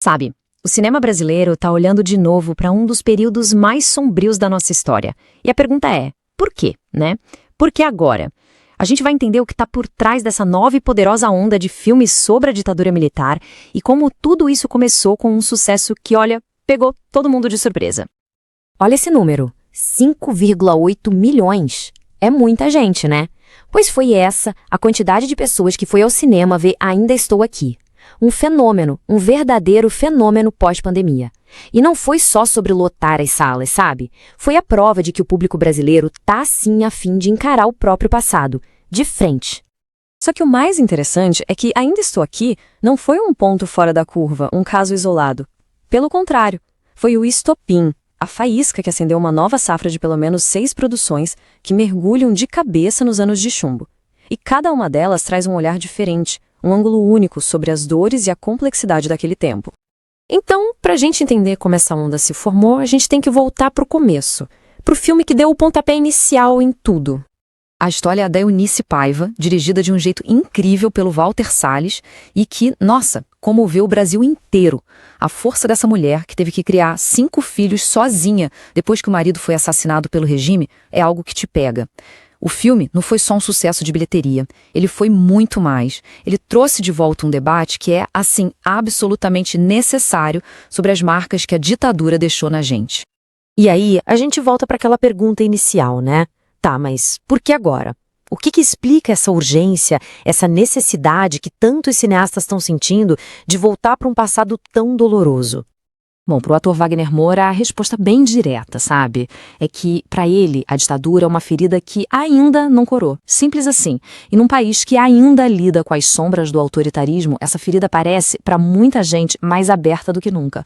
Sabe, o cinema brasileiro está olhando de novo para um dos períodos mais sombrios da nossa história. E a pergunta é, por quê, né? Por que agora? A gente vai entender o que está por trás dessa nova e poderosa onda de filmes sobre a ditadura militar e como tudo isso começou com um sucesso que, olha, pegou todo mundo de surpresa. Olha esse número, 5,8 milhões. É muita gente, né? Pois foi essa a quantidade de pessoas que foi ao cinema ver Ainda Estou Aqui. Um fenômeno, um verdadeiro fenômeno pós-pandemia. E não foi só sobre lotar as salas, sabe? Foi a prova de que o público brasileiro tá sim a fim de encarar o próprio passado, de frente. Só que o mais interessante é que Ainda Estou Aqui não foi um ponto fora da curva, um caso isolado. Pelo contrário, foi o estopim, a faísca que acendeu uma nova safra de pelo menos 6 produções que mergulham de cabeça nos anos de chumbo. E cada uma delas traz um olhar diferente, um ângulo único sobre as dores e a complexidade daquele tempo. Então, para a gente entender como essa onda se formou, a gente tem que voltar para o começo, para o filme que deu o pontapé inicial em tudo. A história é da Eunice Paiva, dirigida de um jeito incrível pelo Walter Salles e que, nossa, comoveu o Brasil inteiro. A força dessa mulher, que teve que criar 5 filhos sozinha depois que o marido foi assassinado pelo regime, é algo que te pega. O filme não foi só um sucesso de bilheteria, ele foi muito mais. Ele trouxe de volta um debate que é, assim, absolutamente necessário sobre as marcas que a ditadura deixou na gente. E aí, a gente volta para aquela pergunta inicial, né? Tá, mas por que agora? O que explica essa urgência, essa necessidade que tantos cineastas estão sentindo de voltar para um passado tão doloroso? Bom, para o ator Wagner Moura, a resposta bem direta, sabe? É que, para ele, a ditadura é uma ferida que ainda não curou. Simples assim. E num país que ainda lida com as sombras do autoritarismo, essa ferida parece, para muita gente, mais aberta do que nunca.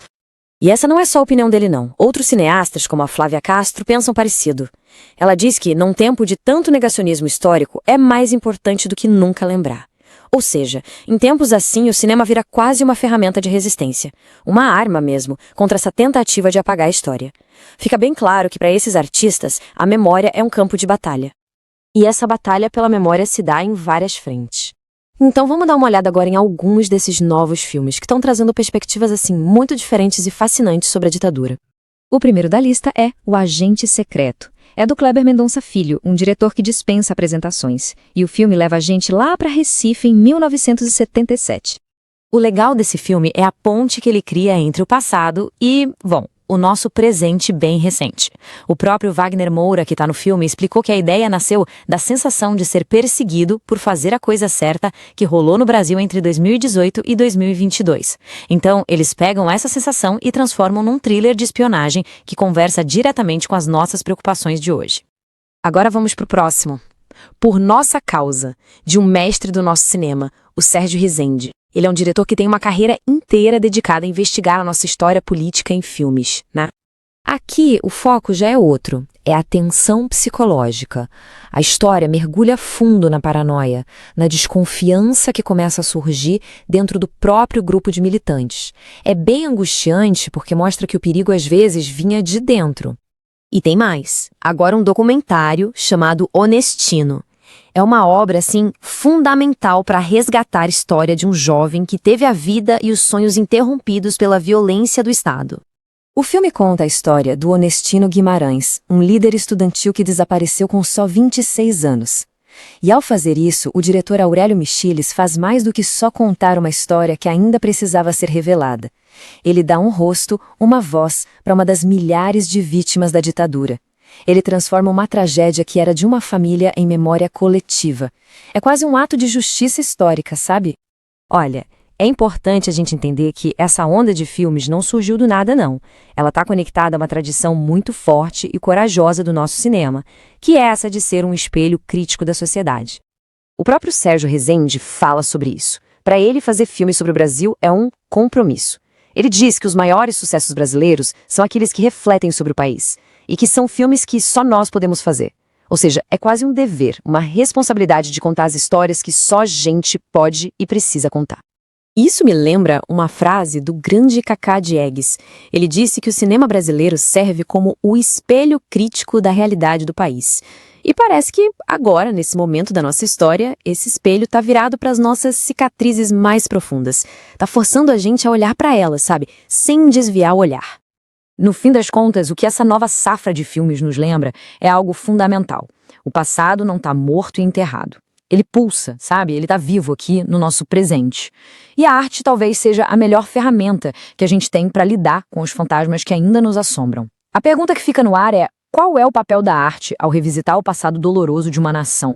E essa não é só a opinião dele, não. Outros cineastas, como a Flávia Castro, pensam parecido. Ela diz que, num tempo de tanto negacionismo histórico, é mais importante do que nunca lembrar. Ou seja, em tempos assim, o cinema vira quase uma ferramenta de resistência. Uma arma mesmo, contra essa tentativa de apagar a história. Fica bem claro que para esses artistas, a memória é um campo de batalha. E essa batalha pela memória se dá em várias frentes. Então vamos dar uma olhada agora em alguns desses novos filmes que estão trazendo perspectivas assim muito diferentes e fascinantes sobre a ditadura. O primeiro da lista é O Agente Secreto. É do Kleber Mendonça Filho, um diretor que dispensa apresentações. E o filme leva a gente lá para Recife em 1977. O legal desse filme é a ponte que ele cria entre o passado e, bom, o nosso presente bem recente. O próprio Wagner Moura, que está no filme, explicou que a ideia nasceu da sensação de ser perseguido por fazer a coisa certa que rolou no Brasil entre 2018 e 2022. Então, eles pegam essa sensação e transformam num thriller de espionagem que conversa diretamente com as nossas preocupações de hoje. Agora vamos para o próximo. Por Nossa Causa, de um mestre do nosso cinema, o Sérgio Rezende. Ele é um diretor que tem uma carreira inteira dedicada a investigar a nossa história política em filmes, né? Aqui, o foco já é outro. É a tensão psicológica. A história mergulha fundo na paranoia, na desconfiança que começa a surgir dentro do próprio grupo de militantes. É bem angustiante porque mostra que o perigo às vezes vinha de dentro. E tem mais. Agora um documentário chamado Honestino. É uma obra, assim, fundamental para resgatar a história de um jovem que teve a vida e os sonhos interrompidos pela violência do Estado. O filme conta a história do Honestino Guimarães, um líder estudantil que desapareceu com só 26 anos. E ao fazer isso, o diretor Aurélio Michiles faz mais do que só contar uma história que ainda precisava ser revelada. Ele dá um rosto, uma voz, para uma das milhares de vítimas da ditadura. Ele transforma uma tragédia que era de uma família em memória coletiva. É quase um ato de justiça histórica, sabe? Olha, é importante a gente entender que essa onda de filmes não surgiu do nada, não. Ela está conectada a uma tradição muito forte e corajosa do nosso cinema, que é essa de ser um espelho crítico da sociedade. O próprio Sérgio Rezende fala sobre isso. Para ele, fazer filmes sobre o Brasil é um compromisso. Ele diz que os maiores sucessos brasileiros são aqueles que refletem sobre o país. E que são filmes que só nós podemos fazer. Ou seja, é quase um dever, uma responsabilidade de contar as histórias que só a gente pode e precisa contar. Isso me lembra uma frase do grande Cacá Diegues. Ele disse que o cinema brasileiro serve como o espelho crítico da realidade do país. E parece que agora, nesse momento da nossa história, esse espelho está virado para as nossas cicatrizes mais profundas. Está forçando a gente a olhar para elas, sabe? Sem desviar o olhar. No fim das contas, o que essa nova safra de filmes nos lembra é algo fundamental. O passado não está morto e enterrado. Ele pulsa, sabe? Ele está vivo aqui no nosso presente. E a arte talvez seja a melhor ferramenta que a gente tem para lidar com os fantasmas que ainda nos assombram. A pergunta que fica no ar é: qual é o papel da arte ao revisitar o passado doloroso de uma nação?